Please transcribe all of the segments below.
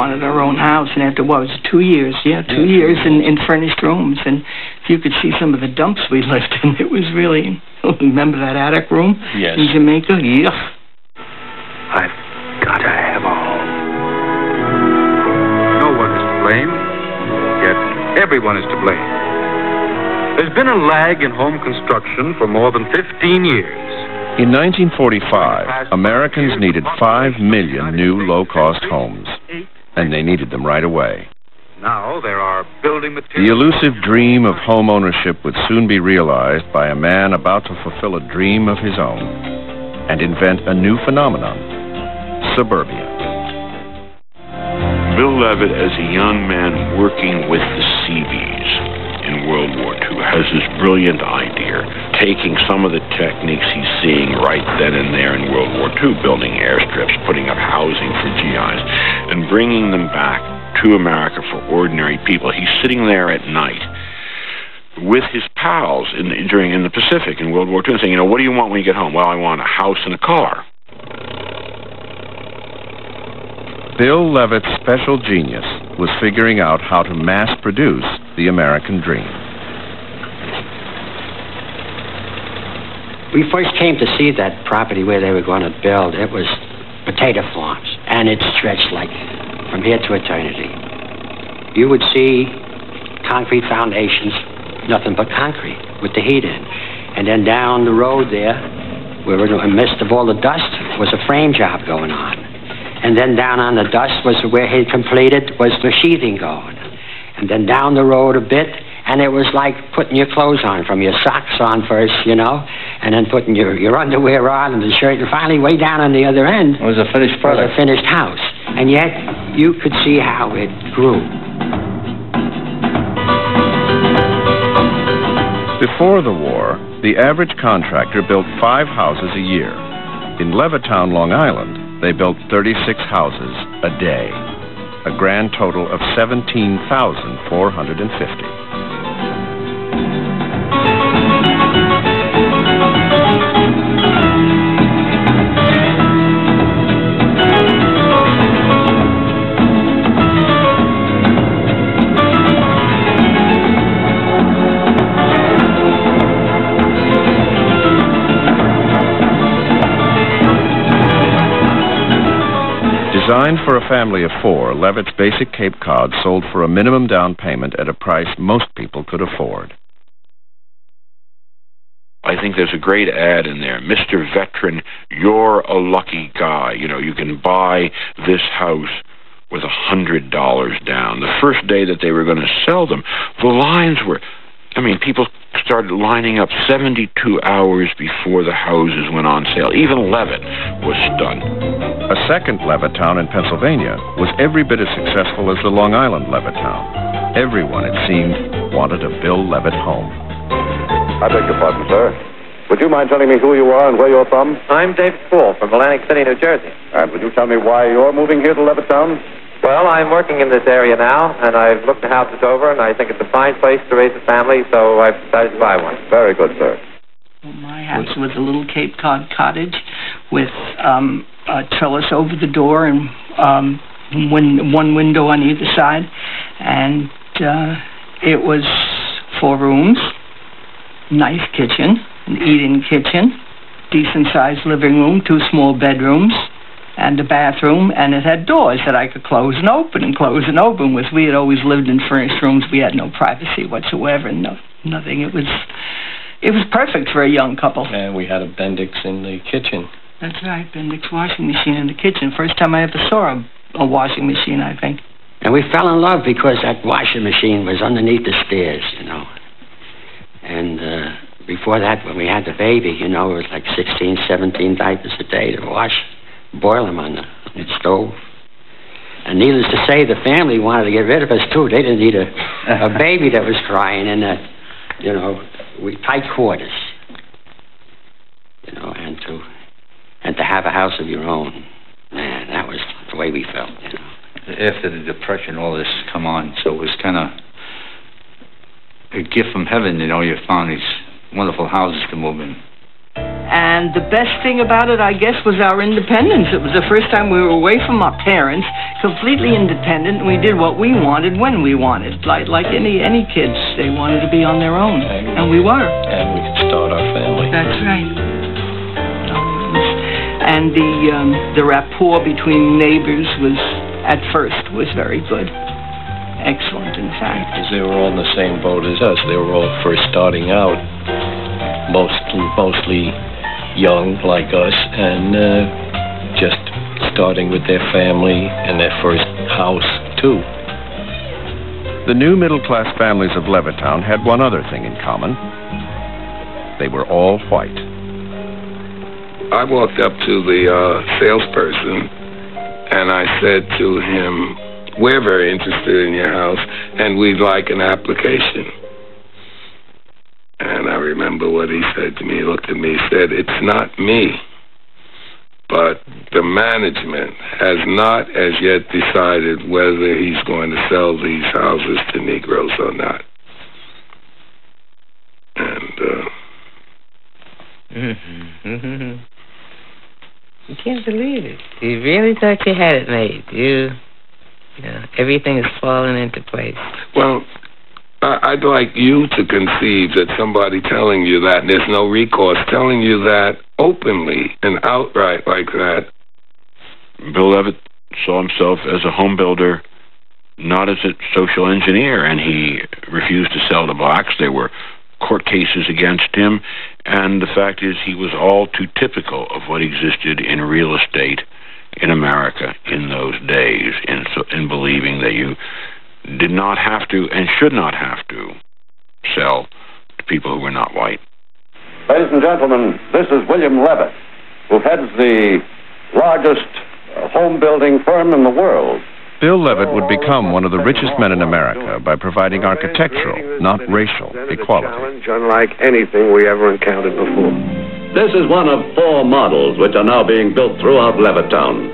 wanted our own house, and after, what was it, 2 years? Yeah, 2 years in furnished rooms, and if you could see some of the dumps we lived in, it was really... Remember that attic room? Yes. In Jamaica? Yuck. I've got to have a home. No one is to blame, yet everyone is to blame. There's been a lag in home construction for more than 15 years. In 1945, Americans needed 5 million new low-cost homes, and they needed them right away. Now there are building materials... The elusive dream of home ownership would soon be realized by a man about to fulfill a dream of his own and invent a new phenomenon, suburbia. Bill Levitt, as a young man working with the Seabees in World War II, has this brilliant idea, taking some of the techniques he's seeing right then and there in World War II, building airstrips, putting up housing for GIs, and bringing them back to America for ordinary people. He's sitting there at night with his pals in the Pacific in World War II and saying, what do you want when you get home? Well, I want a house and a car. Bill Levitt's special genius was figuring out how to mass produce the American dream. We first came to see that property where they were going to build. It was potato farms, and it stretched like from here to eternity. You would see concrete foundations, nothing but concrete with the heat in. And then down the road there, where in the midst of all the dust, was a frame job going on. And then down on the dust was where he completed, was the sheathing going. And then down the road a bit, and it was like putting your clothes on, from your socks on first, and then putting your underwear on and the shirt, and finally way down on the other end... It was a finished product. Was a finished house. And yet, you could see how it grew. Before the war, the average contractor built 5 houses a year. In Levittown, Long Island, they built 36 houses a day, a grand total of 17,450. Designed for a family of 4, Levitt's Basic Cape Cod sold for a minimum down payment at a price most people could afford. I think there's a great ad in there. Mr. Veteran, you're a lucky guy. You can buy this house with $100 down. The first day that they were going to sell them, the lines were... people started lining up 72 hours before the houses went on sale. Even Levitt was stunned. A second Levittown in Pennsylvania was every bit as successful as the Long Island Levittown. Everyone, it seemed, wanted a Bill Levitt home. I beg your pardon, sir. Would you mind telling me who you are and where you're from? I'm David Poole from Atlantic City, New Jersey. And would you tell me why you're moving here to Levittown? Well, I'm working in this area now, and I've looked the houses over, and I think it's a fine place to raise a family, so I've decided to buy one. Very good, sir. Well, my house was a little Cape Cod cottage with a trellis over the door and one window on either side, and it was 4 rooms, nice kitchen, an eat-in kitchen, decent-sized living room, 2 small bedrooms, and a bathroom, and it had doors that I could close and open and close and open with. We had always lived in furnished rooms. We had no privacy whatsoever, nothing. It was perfect for a young couple. And we had a Bendix in the kitchen. That's right, Bendix washing machine in the kitchen. First time I ever saw a washing machine, I think. And we fell in love because that washing machine was underneath the stairs, And before that, when we had the baby, it was like 16, 17 diapers a day to wash. Boil them on the stove. And needless to say, the family wanted to get rid of us, too. They didn't need a baby that was crying in that, tight quarters. And to have a house of your own. Man, that was the way we felt, After the Depression, all this come on, so it was kind of a gift from heaven, you found these wonderful houses to move in. And the best thing about it, I guess, was our independence. It was the first time we were away from our parents, completely independent, and we did what we wanted when we wanted. Like any kids, they wanted to be on their own, and we were. And we could start our family. That's right. And the rapport between neighbors was, at first, was very good. Excellent, in fact. Because they were all in the same boat as us. They were all first starting out, mostly young like us, and just starting with their family and their first house, too. The new middle-class families of Levittown had one other thing in common. They were all white. I walked up to the salesperson, and I said to him, "We're very interested in your house, and we'd like an application." And I remember what he said to me. He looked at me and said, "It's not me, but the management has not as yet decided whether he's going to sell these houses to Negroes or not." And, You can't believe it. You really thought you had it made. You know, everything is falling into place. well, I'd like you to conceive that somebody telling you that, and there's no recourse, telling you that openly and outright like that. Bill Levitt saw himself as a home builder, not as a social engineer, and he refused to sell to blacks. There were court cases against him, and the fact is he was all too typical of what existed in real estate in America in those days, in believing that you did not have to and should not have to sell to people who were not white. Ladies and gentlemen, this is William Levitt, who heads the largest home building firm in the world. Bill Levitt would become one of the richest men in America by providing architectural, not racial, equality. Unlike anything we ever encountered before. This is one of 4 models which are now being built throughout Levittown.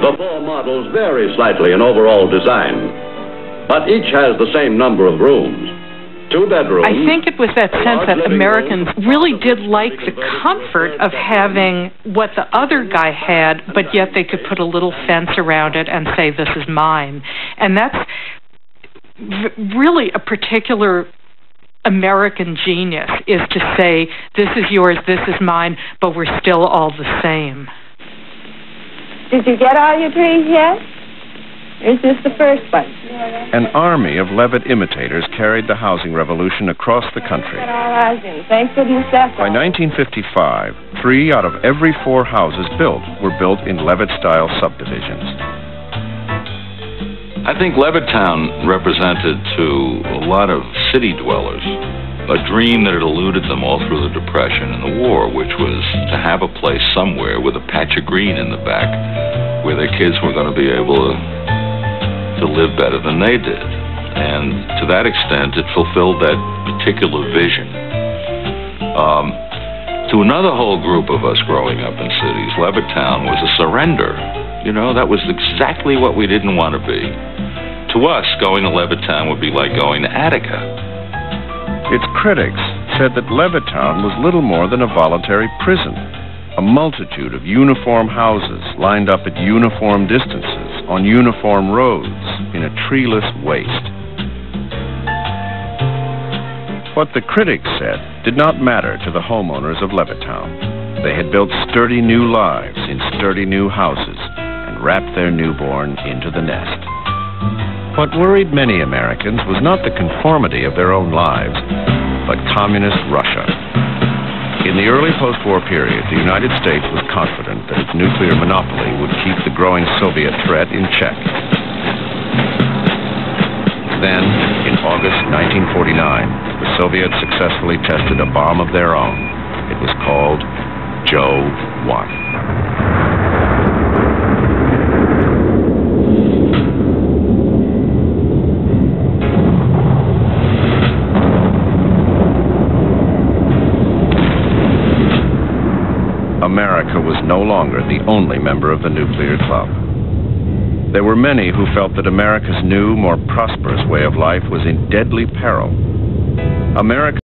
The 4 models vary slightly in overall design, but each has the same number of rooms. 2 bedrooms. I think it was that sense that Americans really did like the comfort of having what the other guy had, but yet they could put a little fence around it and say, "This is mine." And that's really a particular American genius, is to say, "This is yours, this is mine, but we're still all the same." Did you get all your dreams yet? Is this the first one? An army of Levitt imitators carried the housing revolution across the country. Thank goodness that's By 1955, 3 out of every 4 houses built were built in Levitt-style subdivisions. I think Levittown represented to a lot of city dwellers a dream that had eluded them all through the Depression and the war, which was to have a place somewhere with a patch of green in the back where their kids were going to be able to live better than they did. And to that extent, it fulfilled that particular vision. To another whole group of us growing up in cities, Levittown was a surrender. You know, that was exactly what we didn't want to be. To us, going to Levittown would be like going to Attica. Its critics said that Levittown was little more than a voluntary prison, a multitude of uniform houses lined up at uniform distances on uniform roads in a treeless waste. What the critics said did not matter to the homeowners of Levittown. They had built sturdy new lives in sturdy new houses and wrapped their newborn into the nest. What worried many Americans was not the conformity of their own lives, but communist Russia. In the early post-war period, the United States was confident that its nuclear monopoly would keep the growing Soviet threat in check. Then, in August 1949, the Soviets successfully tested a bomb of their own. It was called Joe 1. America was no longer the only member of the nuclear club. There were many who felt that America's new, more prosperous way of life was in deadly peril. America